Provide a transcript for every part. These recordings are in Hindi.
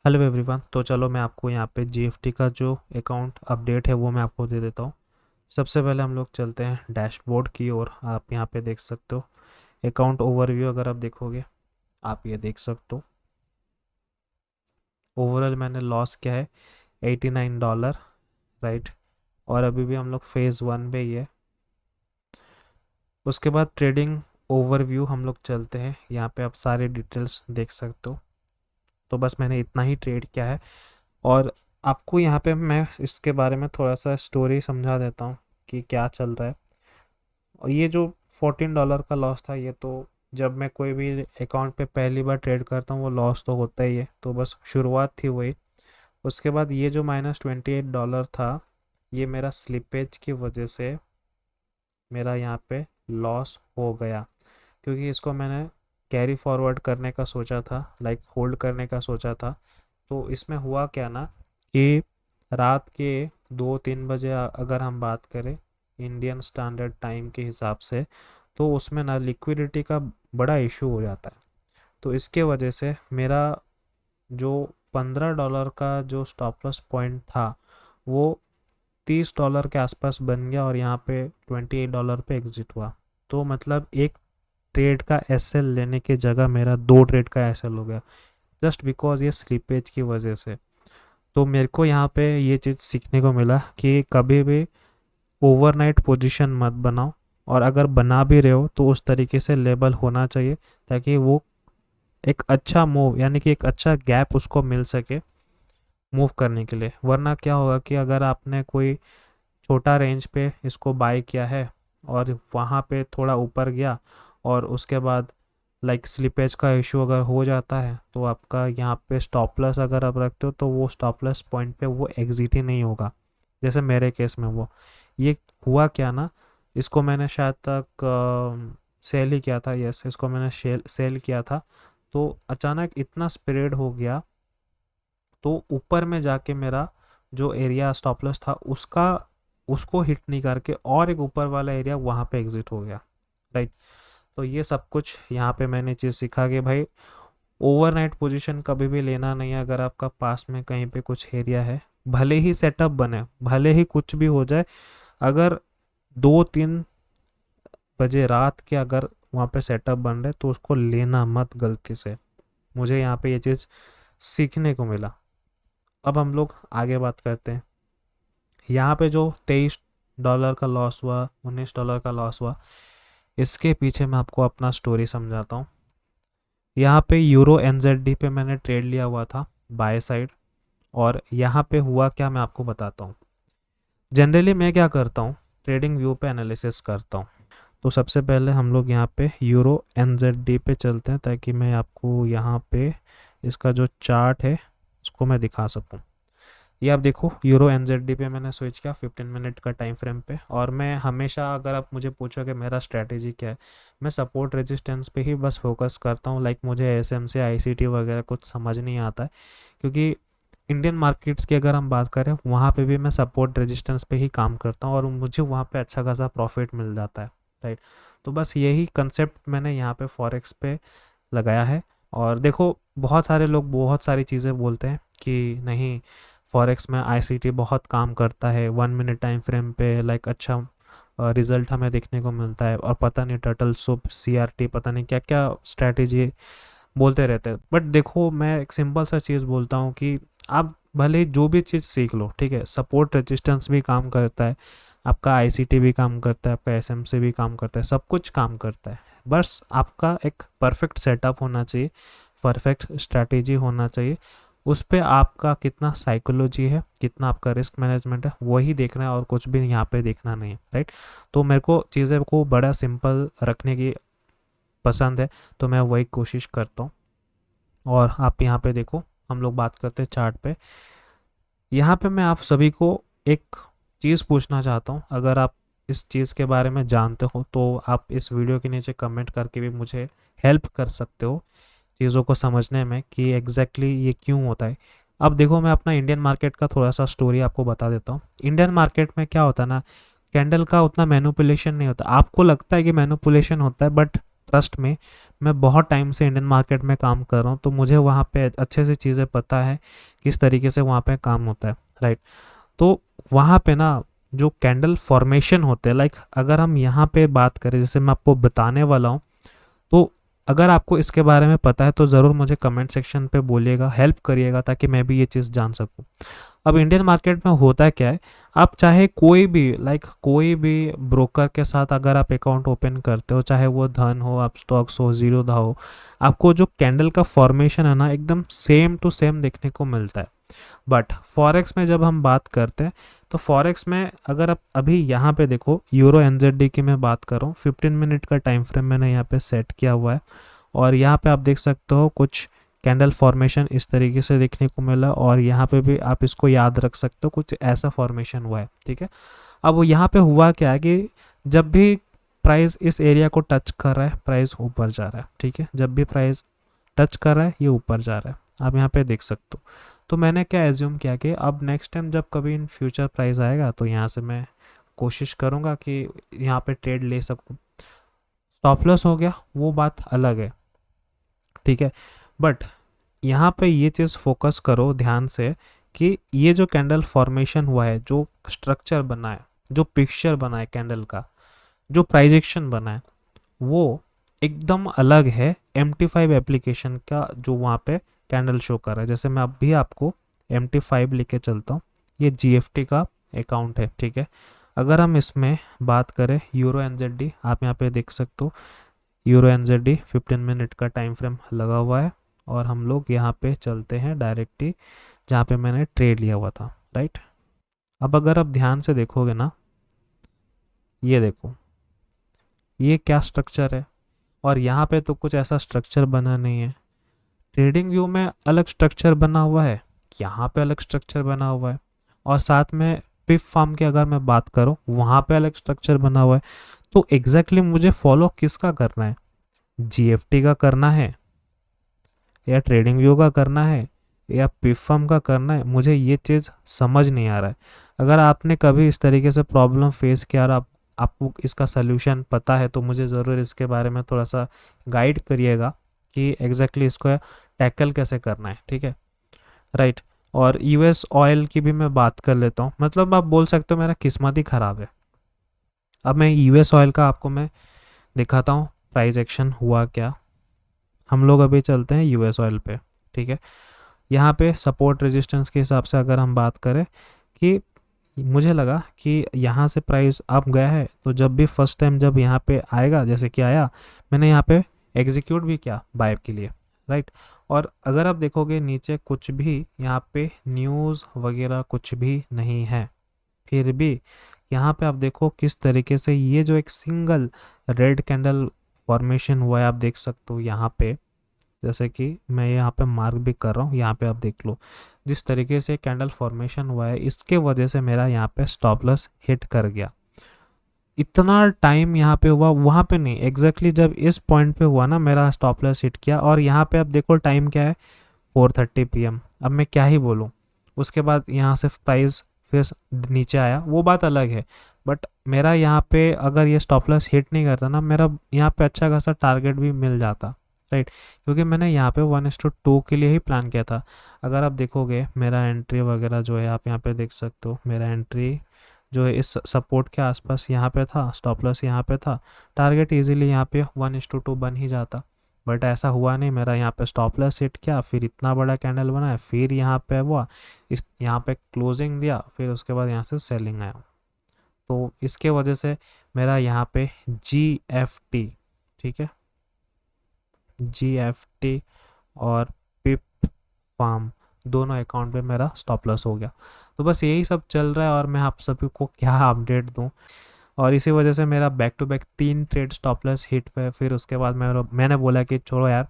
Hello everyone. तो चलो मैं आपको यहाँ पे जीएफटी का जो अकाउंट अपडेट है वो मैं आपको दे देता हूँ। सबसे पहले हम लोग चलते हैं डैशबोर्ड की ओर। आप यहाँ पे देख सकते हो अकाउंट ओवरव्यू। अगर आप देखोगे आप ये देख सकते हो ओवरऑल मैंने लॉस क्या है $89, राइट। और अभी भी हम लोग फेज़ 1 पे ही है। उसके बाद ट्रेडिंग ओवरव्यू हम लोग चलते हैं। यहाँ पे आप सारे डिटेल्स देख सकते हो। तो बस मैंने इतना ही ट्रेड किया है। और आपको यहाँ पे मैं इसके बारे में थोड़ा सा स्टोरी समझा देता हूँ कि क्या चल रहा है। और ये जो $14 का लॉस था, ये तो जब मैं कोई भी अकाउंट पे पहली बार ट्रेड करता हूँ वो लॉस तो होता ही है, तो बस शुरुआत थी वही। उसके बाद ये जो -$28 था, ये मेरा स्लिपेज की वजह से मेरा यहाँ पे लॉस हो गया। क्योंकि इसको मैंने कैरी फॉरवर्ड करने का सोचा था, लाइक होल्ड करने का सोचा था। तो इसमें हुआ क्या ना कि रात के 2-3 बजे अगर हम बात करें इंडियन स्टैंडर्ड टाइम के हिसाब से, तो उसमें ना लिक्विडिटी का बड़ा इशू हो जाता है। तो इसके वजह से मेरा जो $15 का जो स्टॉप लॉस पॉइंट था वो $30 के आसपास बन गया और यहाँ पे $28 पे एग्जिट हुआ। तो मतलब एक ट्रेड का एसएल लेने की जगह मेरा 2 ट्रेड का एसएल हो गया, जस्ट बिकॉज ये स्लीपेज की वजह से। तो मेरे को यहाँ पे ये चीज़ सीखने को मिला कि कभी भी ओवरनाइट पोजीशन मत बनाओ, और अगर बना भी रहे हो तो उस तरीके से लेबल होना चाहिए ताकि वो एक अच्छा मूव, यानी कि एक अच्छा गैप उसको मिल सके मूव करने के लिए। वरना क्या होगा कि अगर आपने कोई छोटा रेंज पे इसको बाय किया है और वहाँ पे थोड़ा ऊपर गया और उसके बाद लाइक स्लिपेज का इशू अगर हो जाता है, तो आपका यहाँ पे स्टॉप लॉस अगर आप रखते हो तो वो स्टॉप लॉस पॉइंट पे वो एग्जिट ही नहीं होगा। जैसे मेरे केस में वो ये हुआ क्या ना, इसको मैंने शायद तक सेल ही किया था। यस, इसको मैंने सेल किया था। तो अचानक इतना स्प्रेड हो गया, तो ऊपर में जाके मेरा जो एरिया स्टॉप लॉस था उसका उसको हिट नहीं करके और एक ऊपर वाला एरिया वहाँ पे एग्जिट हो गया, राइट। तो ये सब कुछ यहाँ पे मैंने चीज़ सीखा कि भाई ओवरनाइट पोजीशन कभी भी लेना नहीं है। अगर आपका पास में कहीं पे कुछ एरिया है, भले ही सेटअप बने, भले ही कुछ भी हो जाए, अगर 2-3 बजे रात के अगर वहाँ पे सेटअप बन रहे तो उसको लेना मत गलती से। मुझे यहाँ पे ये चीज़ सीखने को मिला। अब हम लोग आगे बात करते हैं। यहाँ पे जो $23 का लॉस हुआ, $19 का लॉस हुआ, इसके पीछे मैं आपको अपना स्टोरी समझाता हूँ। यहाँ पे यूरो एनजेडी पे मैंने ट्रेड लिया हुआ था बाय साइड। और यहाँ पे हुआ क्या मैं आपको बताता हूँ। जनरली मैं क्या करता हूँ, ट्रेडिंग व्यू पे एनालिसिस करता हूँ। तो सबसे पहले हम लोग यहाँ पे यूरो एनजेडी पे चलते हैं ताकि मैं आपको यहाँ पे इसका जो चार्ट है उसको मैं दिखा सकूँ। ये आप देखो, यूरो एनजेडी पे मैंने स्विच किया 15 मिनट का टाइम फ्रेम पे। और मैं हमेशा, अगर आप मुझे पूछो कि मेरा स्ट्रैटेजी क्या है, मैं सपोर्ट रेजिस्टेंस पे ही बस फोकस करता हूँ। लाइक मुझे एसएमसी आईसीटी वगैरह कुछ समझ नहीं आता है, क्योंकि इंडियन मार्केट्स की अगर हम बात करें वहाँ पे भी मैं सपोर्ट रेजिस्टेंस पे ही काम करता हूँ और मुझे वहाँ पे अच्छा खासा प्रॉफिट मिल जाता है, राइट। तो बस यही कंसेप्ट मैंने यहाँ पे फॉरेक्स पे लगाया है। और देखो, बहुत सारे लोग बहुत सारी चीज़ें बोलते हैं कि नहीं, फॉरेक्स में आईसीटी बहुत काम करता है, 1 मिनट टाइम फ्रेम पे लाइक अच्छा रिजल्ट हमें देखने को मिलता है, और पता नहीं टर्टल सूप सीआरटी पता नहीं क्या क्या स्ट्रैटेजी बोलते रहते हैं। बट देखो, मैं एक सिंपल सा चीज़ बोलता हूँ कि आप भले ही जो भी चीज़ सीख लो, ठीक है, सपोर्ट रेजिस्टेंस भी काम करता है, आपका आईसीटी भी काम करता है, आपका एसएमसी भी काम करता है, सब कुछ काम करता है। बस आपका एक परफेक्ट सेटअप होना चाहिए, परफेक्ट स्ट्रैटेजी होना चाहिए। उस पे आपका कितना साइकोलॉजी है, कितना आपका रिस्क मैनेजमेंट है, वही देखना है और कुछ भी यहाँ पे देखना नहीं है, राइट। तो मेरे को चीज़ें को बड़ा सिंपल रखने की पसंद है, तो मैं वही कोशिश करता हूँ। और आप यहाँ पे देखो, हम लोग बात करते हैं चार्ट पे। यहाँ पे मैं आप सभी को एक चीज़ पूछना चाहता हूँ। अगर आप इस चीज़ के बारे में जानते हो तो आप इस वीडियो के नीचे कमेंट करके भी मुझे हेल्प कर सकते हो चीज़ों को समझने में कि एग्जैक्टली ये क्यों होता है। अब देखो, मैं अपना इंडियन मार्केट का थोड़ा सा स्टोरी आपको बता देता हूँ। इंडियन मार्केट में क्या होता है ना, कैंडल का उतना मैनिपुलेशन नहीं होता। आपको लगता है कि मैनिपुलेशन होता है, बट ट्रस्ट में, मैं बहुत टाइम से इंडियन मार्केट में काम कर रहा हूँ, तो मुझे वहाँ पे अच्छे से चीज़ें पता है किस तरीके से वहाँ पे काम होता है, राइट। तो वहाँ पे ना जो कैंडल फॉर्मेशन होते हैं, लाइक अगर हम यहाँ पे बात करें, जैसे मैं आपको बताने वाला हूँ, तो अगर आपको इसके बारे में पता है तो ज़रूर मुझे कमेंट सेक्शन पे बोलिएगा, हेल्प करिएगा, ताकि मैं भी ये चीज़ जान सकूँ। अब इंडियन मार्केट में होता क्या है, आप चाहे कोई भी कोई भी ब्रोकर के साथ अगर आप अकाउंट ओपन करते हो, चाहे वो धन हो, आप स्टॉक्स हो, जीरोधा हो, आपको जो कैंडल का फॉर्मेशन है ना एकदम सेम टू सेम देखने को मिलता है। बट फॉरेक्स में जब हम बात करते हैं, तो फॉरेक्स में अगर आप अभी यहाँ पे देखो, यूरो एनजेडी की मैं बात कर रहा हूँ, 15 मिनट का टाइम फ्रेम मैंने यहाँ पे सेट किया हुआ है, और यहाँ पे आप देख सकते हो कुछ कैंडल फॉर्मेशन इस तरीके से देखने को मिला, और यहाँ पे भी आप इसको याद रख सकते हो, कुछ ऐसा फॉर्मेशन हुआ है, ठीक है। अब यहाँ पे हुआ क्या है कि जब भी प्राइस इस एरिया को टच कर रहा है, प्राइस ऊपर जा रहा है, ठीक है, जब भी प्राइस टच कर रहा है ये ऊपर जा रहा है, आप यहाँ पे देख सकते हो। तो मैंने क्या एज्यूम किया कि अब नेक्स्ट टाइम जब कभी इन फ्यूचर प्राइस आएगा, तो यहाँ से मैं कोशिश करूँगा कि यहाँ पे ट्रेड ले सकूँ। स्टॉप लॉस हो गया वो बात अलग है, ठीक है, बट यहाँ पे ये चीज़ फोकस करो ध्यान से कि ये जो कैंडल फॉर्मेशन हुआ है, जो स्ट्रक्चर बना है, जो पिक्चर बना है कैंडल का, जो प्राइजेक्शन बना है, वो एकदम अलग है MT5 एप्लीकेशन का, जो वहाँ पे कैंडल शो कर रहा है। जैसे मैं अभी आपको MT5 लेके चलता हूँ, ये GFT का अकाउंट है, ठीक है। अगर हम इसमें बात करें यूरो NZD, आप यहाँ पे देख सकते हो यूरो NZD 15 मिनट का टाइम फ्रेम लगा हुआ है, और हम लोग यहाँ पे चलते हैं डायरेक्टली जहाँ पे मैंने ट्रेड लिया हुआ था, राइट। अब अगर आप ध्यान से देखोगे ना, ये देखो ये क्या स्ट्रक्चर है, और यहाँ पे तो कुछ ऐसा स्ट्रक्चर बना नहीं है। ट्रेडिंग व्यू में अलग स्ट्रक्चर बना हुआ है, यहाँ पे अलग स्ट्रक्चर बना हुआ है, और साथ में पिप फार्म की अगर मैं बात करूँ, वहाँ पे अलग स्ट्रक्चर बना हुआ है। तो एग्जैक्टली मुझे फॉलो किसका करना है, GFT का करना है, या ट्रेडिंग व्यू का करना है, या पिप फार्म का करना है, मुझे ये चीज़ समझ नहीं आ रहा है। अगर आपने कभी इस तरीके से प्रॉब्लम फेस किया और आपको इसका सल्यूशन पता है, तो मुझे ज़रूर इसके बारे में थोड़ा सा गाइड करिएगा कि एग्जैक्टली इसको टैकल कैसे करना है, ठीक है, राइट। और US ऑयल की भी मैं बात कर लेता हूँ, मतलब आप बोल सकते हो मेरा किस्मत ही ख़राब है। अब मैं US ऑयल का आपको मैं दिखाता हूँ प्राइस एक्शन हुआ क्या। हम लोग अभी चलते हैं US ऑयल पे, ठीक है। यहाँ पे सपोर्ट रेजिस्टेंस के हिसाब से अगर हम बात करें कि मुझे लगा कि यहाँ से प्राइस अप गया है, तो जब भी फर्स्ट टाइम जब यहाँ पे आएगा, जैसे कि आया, मैंने यहाँ पे एग्जीक्यूट भी किया बाय के लिए, राइट। और अगर आप देखोगे नीचे कुछ भी यहाँ पे न्यूज़ वगैरह कुछ भी नहीं है, फिर भी यहाँ पे आप देखो किस तरीके से ये जो एक सिंगल रेड कैंडल फॉर्मेशन हुआ है, आप देख सकते हो यहाँ पे, जैसे कि मैं यहाँ पे मार्क भी कर रहा हूँ, यहाँ पे आप देख लो जिस तरीके से कैंडल फॉर्मेशन हुआ है, इसके वजह से मेरा यहाँ पे स्टॉप लॉस हिट कर गया। इतना टाइम यहाँ पे हुआ, वहाँ पे नहीं, एग्जैक्टली जब इस पॉइंट पे हुआ ना मेरा स्टॉप लॉस हिट किया, और यहाँ पे आप देखो टाइम क्या है, 4:30 PM। अब मैं क्या ही बोलूँ, उसके बाद यहाँ से प्राइस फिर नीचे आया, वो बात अलग है, बट मेरा यहाँ पे अगर ये स्टॉप लॉस हिट नहीं करता ना, मेरा यहाँ पे अच्छा खासा टारगेट भी मिल जाता, राइट, क्योंकि मैंने यहाँ पे 1:2 के लिए ही प्लान किया था। अगर आप देखोगे मेरा एंट्री वगैरह जो है, आप यहाँ पे देख सकते हो मेरा एंट्री जो है इस सपोर्ट के आसपास यहाँ पे था, स्टॉप लॉस यहाँ पे था, टारगेट इजीली यहाँ पे 1:2 बन ही जाता, बट ऐसा हुआ नहीं। मेरा यहाँ पे स्टॉप लॉस हिट किया, फिर इतना बड़ा कैंडल बनाया, फिर यहाँ पे हुआ, इस यहाँ पे क्लोजिंग दिया, फिर उसके बाद यहाँ से सेलिंग आया, तो इसके वजह से मेरा यहाँ पे GFT, ठीक है, GFT और पिप फार्म दोनों अकाउंट पे मेरा स्टॉप लॉस हो गया। तो बस यही सब चल रहा है, और मैं आप सभी को क्या अपडेट दूं, और इसी वजह से मेरा back to back 3 trade stop loss hit पे। फिर उसके बाद मैंने बोला कि छोड़ो यार,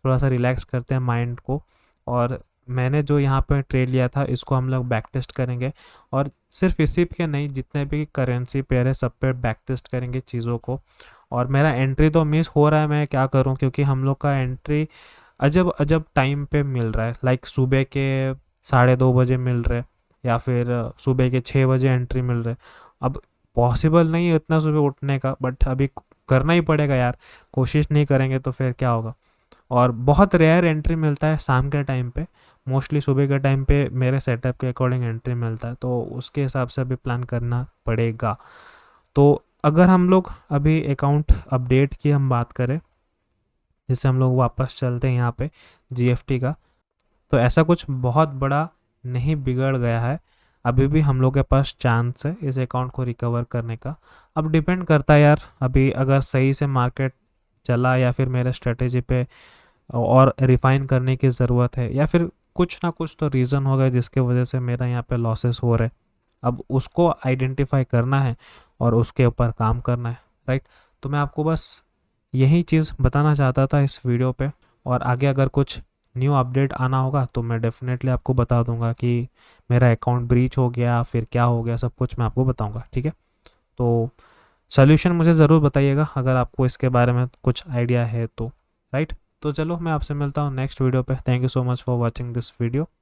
थोड़ा सा रिलैक्स करते हैं माइंड को, और मैंने जो यहाँ पे ट्रेड लिया था इसको हम लोग बैक टेस्ट करेंगे, और सिर्फ इसी के नहीं, जितने भी करेंसी पेयर है सब पे बैक टेस्ट करेंगे चीज़ों को। और मेरा एंट्री तो मिस हो रहा है, मैं क्या करूँ, क्योंकि हम लोग का एंट्री अजब अजब टाइम पे मिल रहा है, लाइक सुबह के 2:30 बजे मिल रहे, या फिर सुबह के 6 बजे एंट्री मिल रहे। अब पॉसिबल नहीं है इतना सुबह उठने का, बट अभी करना ही पड़ेगा यार, कोशिश नहीं करेंगे तो फिर क्या होगा। और बहुत रेयर एंट्री मिलता है शाम के टाइम पे, मोस्टली सुबह के टाइम पे मेरे सेटअप के अकॉर्डिंग एंट्री मिलता है, तो उसके हिसाब से अभी प्लान करना पड़ेगा। तो अगर हम लोग अभी अकाउंट अपडेट की हम बात करें, जैसे हम लोग वापस चलते हैं यहाँ पे जीएफटी का, तो ऐसा कुछ बहुत बड़ा नहीं बिगड़ गया है। अभी भी हम लोग के पास चांस है इस अकाउंट को रिकवर करने का। अब डिपेंड करता है यार, अभी अगर सही से मार्केट चला या फिर मेरे स्ट्रेटेजी पे और रिफाइन करने की ज़रूरत है, या फिर कुछ ना कुछ तो रीज़न होगा जिसके वजह से मेरा यहाँ पे लॉसेस हो रहे। अब उसको आइडेंटिफाई करना है और उसके ऊपर काम करना है, राइट। तो मैं आपको बस यही चीज़ बताना चाहता था इस वीडियो पे, और आगे अगर कुछ न्यू अपडेट आना होगा तो मैं डेफिनेटली आपको बता दूंगा कि मेरा अकाउंट ब्रीच हो गया फिर क्या हो गया, सब कुछ मैं आपको बताऊंगा, ठीक है। तो सोल्यूशन मुझे ज़रूर बताइएगा अगर आपको इसके बारे में कुछ आइडिया है तो, राइट। तो चलो मैं आपसे मिलता हूँ नेक्स्ट वीडियो पे। Thank you so much for watching this video.